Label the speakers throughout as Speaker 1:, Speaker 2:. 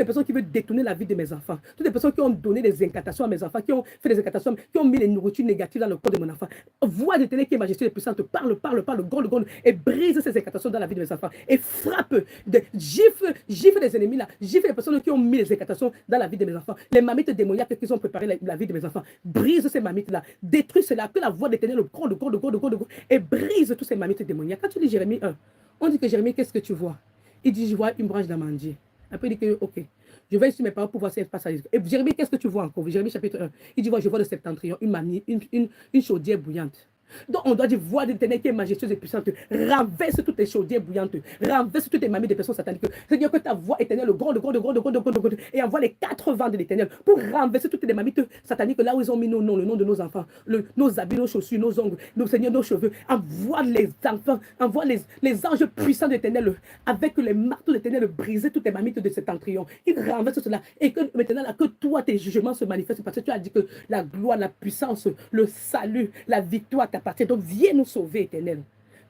Speaker 1: les personnes qui veulent détourner la vie de mes enfants, toutes les personnes qui ont donné des incantations à mes enfants, qui ont fait des incantations, qui ont mis les nourritures négatives dans le corps de mon enfant. Voix de l'éternel qui est majestueuse et puissante, parle, gronde, et brise ces incantations dans la vie de mes enfants. Et frappe, gifle les ennemis là, gifle les personnes qui ont mis les incantations dans la vie de mes enfants. Les mamites démoniaques qui ont préparé la vie de mes enfants. Brise ces mamites là, détruis cela, que la voix de l'éternel gronde, et brise tous ces mamites démoniaques. Quand tu lis Jérémie 1, on dit que Jérémie, qu'est-ce que tu vois? Il dit, je vois une branche d'amandier. Après, il dit que, ok, je vais sur mes parents pour voir si elle passe à Jésus. Et Jérémie, qu'est-ce que tu vois encore? Jérémie chapitre 1, il dit, je vois le septentrion, une chaudière bouillante. Donc, on doit dire, voix de l'éternel qui est majestueuse et puissante, renverse toutes les chaudières bouillantes, renverse toutes les mamies des personnes sataniques. Seigneur, que ta voix éternelle gronde, et envoie les 4 vents de l'éternel pour renverser toutes les mamies sataniques là où ils ont mis nos noms, le nom de nos enfants, nos habits, nos chaussures, nos ongles, Seigneur, nos cheveux. Envoie les enfants, envoie les anges puissants de l'éternel avec les marteaux de l'éternel briser toutes les mamies de septentrion. Il renverse cela et que maintenant, là, que toi, tes jugements se manifestent parce que tu as dit que la gloire, la puissance, le salut, la victoire t'appartient. Donc, viens nous sauver, éternel.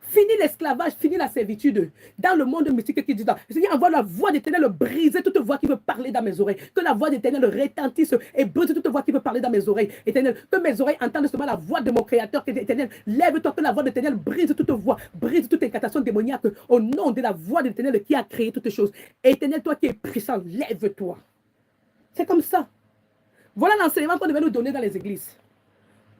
Speaker 1: Fini l'esclavage, fini la servitude. Dans le monde mystique qui dit, Seigneur, envoie la voix d'éternel briser toute voix qui veut parler dans mes oreilles. Que la voix d'éternel retentisse et brise toute voix qui veut parler dans mes oreilles. Éternel, que mes oreilles entendent seulement la voix de mon Créateur. Éternel, lève-toi, que la voix d'éternel brise toute voix, brise toute incantation démoniaque au nom de la voix d'éternel qui a créé toutes choses. Éternel, toi qui es puissant, lève-toi. C'est comme ça. Voilà l'enseignement qu'on devait nous donner dans les églises.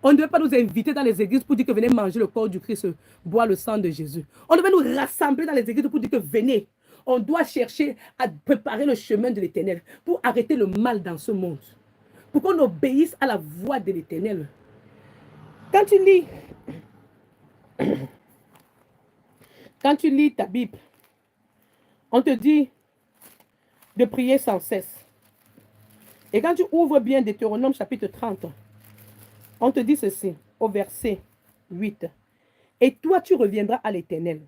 Speaker 1: On ne devait pas nous inviter dans les églises pour dire que venez manger le corps du Christ, boire le sang de Jésus. On devait nous rassembler dans les églises pour dire que venez. On doit chercher à préparer le chemin de l'Éternel pour arrêter le mal dans ce monde. Pour qu'on obéisse à la voix de l'Éternel. Quand tu lis ta Bible, on te dit de prier sans cesse. Et quand tu ouvres bien Deutéronome chapitre 30, on te dit ceci, au verset 8. Et toi, tu reviendras à l'Éternel.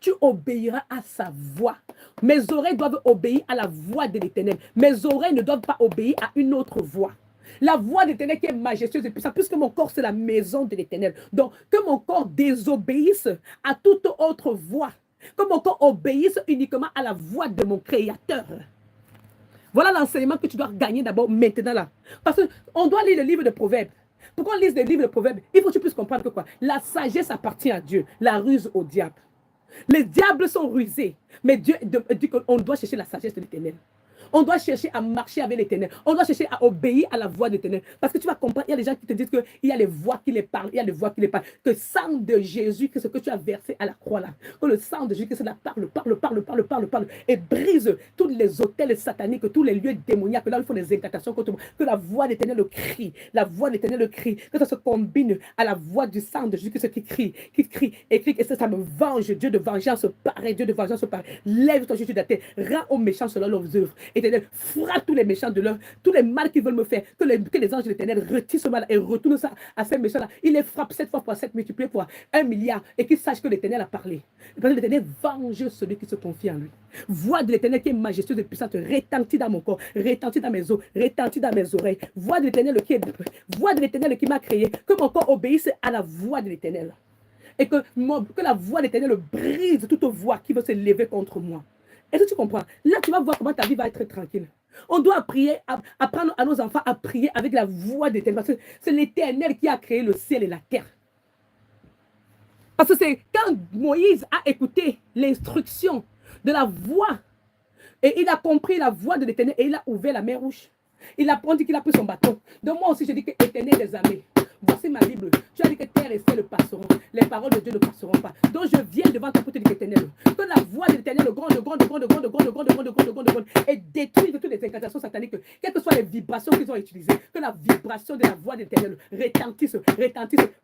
Speaker 1: Tu obéiras à sa voix. Mes oreilles doivent obéir à la voix de l'Éternel. Mes oreilles ne doivent pas obéir à une autre voix. La voix de l'Éternel qui est majestueuse et puissante, puisque mon corps, c'est la maison de l'Éternel. Donc, que mon corps désobéisse à toute autre voix. Que mon corps obéisse uniquement à la voix de mon Créateur. Voilà l'enseignement que tu dois gagner d'abord maintenant là. Parce qu'on doit lire le livre de Proverbes. Pour qu'on lise des livres de Proverbes, il faut que tu puisses comprendre que quoi? La sagesse appartient à Dieu, la ruse au diable. Les diables sont rusés, mais Dieu dit qu'on doit chercher la sagesse de l'Éternel. On doit chercher à marcher avec l'Éternel. On doit chercher à obéir à la voix de l'Éternel. Parce que tu vas comprendre, il y a des gens qui te disent qu'il y a les voix qui les parlent, il y a les voix qui les parlent. Que le sang de Jésus, que ce que tu as versé à la croix là, que le sang de Jésus, que cela parle, et brise tous les hôtels sataniques, tous les lieux démoniaques, là où ils font des incantations contre moi. Que la voix de l'Éternel crie, que ça se combine à la voix du sang de Jésus, que ce qui crie, et ça me venge, Dieu de vengeance pareil, Lève-toi, Jésus de la terre, rends aux méchants selon leurs œuvres. Éternel, frappe tous les méchants de l'œuvre, tous les mal qu'ils veulent me faire, que les anges de l'Éternel retirent ce mal et retournent ça à ces méchants-là. Il les frappe 7 fois pour 7 multiplié pour 1 milliard et qu'ils sachent que l'Éternel a parlé. Parce que l'Éternel venge celui qui se confie en lui. Voix de l'Éternel qui est majestueuse et puissante, retentit dans mon corps, retentit dans mes os, retentit dans mes oreilles. Voix de l'Éternel qui m'a créé, que mon corps obéisse à la voix de l'Éternel. Et que la voix de l'Éternel brise toute voix qui veut se lever contre moi. Est-ce que tu comprends? Là, tu vas voir comment ta vie va être tranquille. On doit prier, apprendre à nos enfants à prier avec la voix de l'Éternel. Parce que c'est l'Éternel qui a créé le ciel et la terre. Parce que c'est quand Moïse a écouté l'instruction de la voix, et il a compris la voix de l'Éternel, et il a ouvert la mer Rouge. Il a dit qu'il a pris son bâton. Donc moi aussi, je dis que l'Éternel des armées. Voici ma Bible. Tu as dit que terre et ciel passeront. Les paroles de Dieu ne passeront pas. Donc je viens devant ta porte de l'Éternel. Que la voix de l'Éternel gronde et détruise toutes les incantations sataniques. Quelles que soient les vibrations qu'ils ont utilisées. Que la vibration de la voix de l'Éternel retentisse.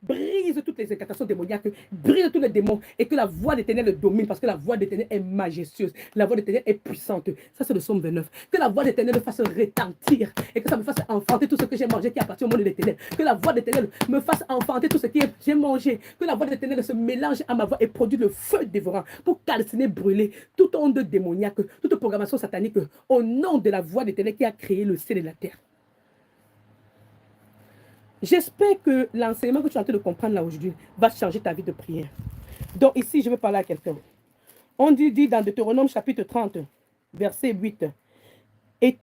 Speaker 1: Brise toutes les incantations démoniaques. Brise tous les démons. Et que la voix de l'Éternel domine. Parce que la voix de l'Éternel est majestueuse. La voix de l'Éternel est puissante. Ça c'est le psaume 29. Que la voix de l'Éternel me fasse retentir. Et que ça me fasse enfanter tout ce que j'ai mangé qui appartient au monde de l'Éternel. Que la voix de l'Éternel me fasse enfanter tout ce que j'ai mangé. Que la voix de l'Éternel se mélange à ma voix et produise le feu dévorant pour calciner, brûler toute onde démoniaque, toute programmation satanique au nom de la voix de l'Éternel qui a créé le ciel et la terre. J'espère que l'enseignement que tu es en train de comprendre là aujourd'hui va changer ta vie de prière. Donc ici, je vais parler à quelqu'un. On dit dans Deutéronome chapitre 30, verset 8.